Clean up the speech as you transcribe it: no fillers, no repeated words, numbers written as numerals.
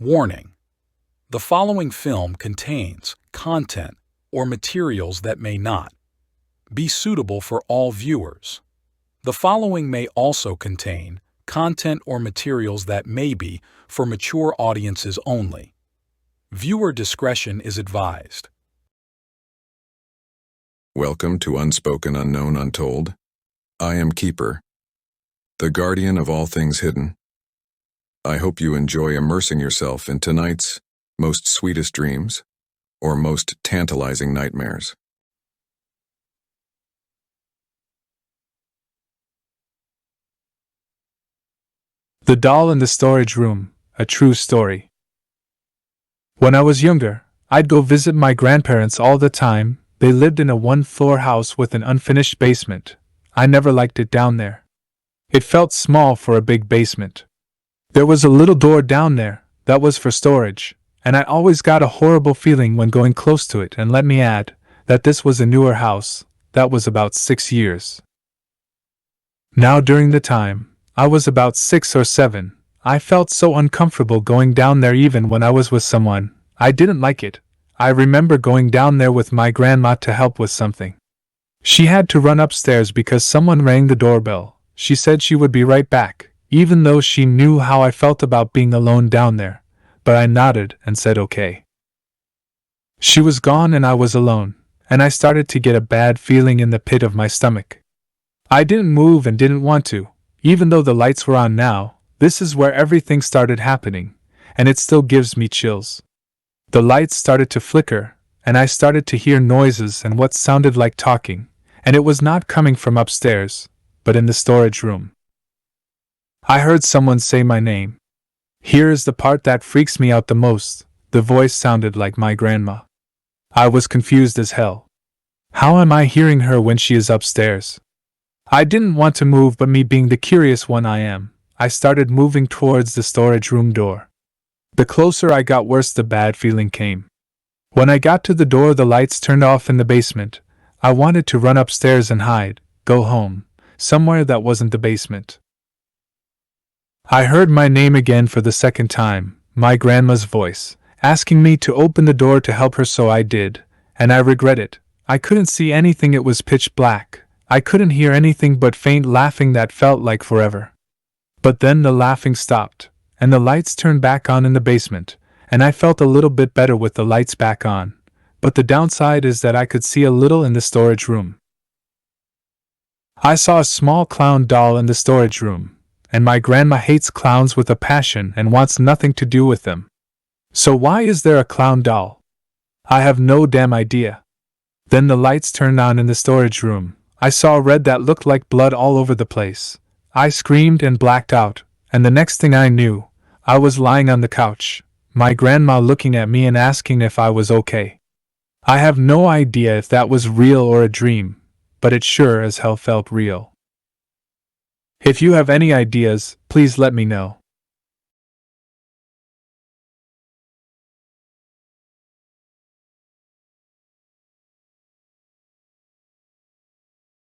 Warning: the following film contains content or materials that may not be suitable for all viewers. The following may also contain content or materials that may be for mature audiences only. Viewer discretion is advised. Welcome to Unspoken, Unknown, Untold. I am Keeper, the guardian of all things hidden. I hope you enjoy immersing yourself in tonight's most sweetest dreams or most tantalizing nightmares. The Doll in the Storage Room, a true story. When I was younger, I'd go visit my grandparents all the time. They lived in a one-floor house with an unfinished basement. I never liked it down there. It felt small for a big basement. There was a little door down there that was for storage, and I always got a horrible feeling when going close to it. And let me add that this was a newer house that was about 6 years. Now, during the time I was about 6 or 7, I felt so uncomfortable going down there even when I was with someone. I didn't like it. I remember going down there with my grandma to help with something. She had to run upstairs because someone rang the doorbell. She said she would be right back, even though she knew how I felt about being alone down there, but I nodded and said okay. She was gone and I was alone, and I started to get a bad feeling in the pit of my stomach. I didn't move and didn't want to. Even though the lights were on now, this is where everything started happening, and it still gives me chills. The lights started to flicker, and I started to hear noises and what sounded like talking, and it was not coming from upstairs, but in the storage room. I heard someone say my name. Here is the part that freaks me out the most. The voice sounded like my grandma. I was confused as hell. How am I hearing her when she is upstairs? I didn't want to move, but me being the curious one I am, I started moving towards the storage room door. The closer I got, worse the bad feeling came. When I got to the door, the lights turned off in the basement. I wanted to run upstairs and hide, go home, somewhere that wasn't the basement. I heard my name again for the second time, my grandma's voice, asking me to open the door to help her, so I did, and I regret it. I couldn't see anything, it was pitch black. I couldn't hear anything but faint laughing that felt like forever. But then the laughing stopped, and the lights turned back on in the basement, and I felt a little bit better with the lights back on. But the downside is that I could see a little in the storage room. I saw a small clown doll in the storage room, and my grandma hates clowns with a passion and wants nothing to do with them. So why is there a clown doll? I have no damn idea. Then the lights turned on in the storage room. I saw red that looked like blood all over the place. I screamed and blacked out, and the next thing I knew, I was lying on the couch, my grandma looking at me and asking if I was okay. I have no idea if that was real or a dream, but it sure as hell felt real. If you have any ideas, please let me know.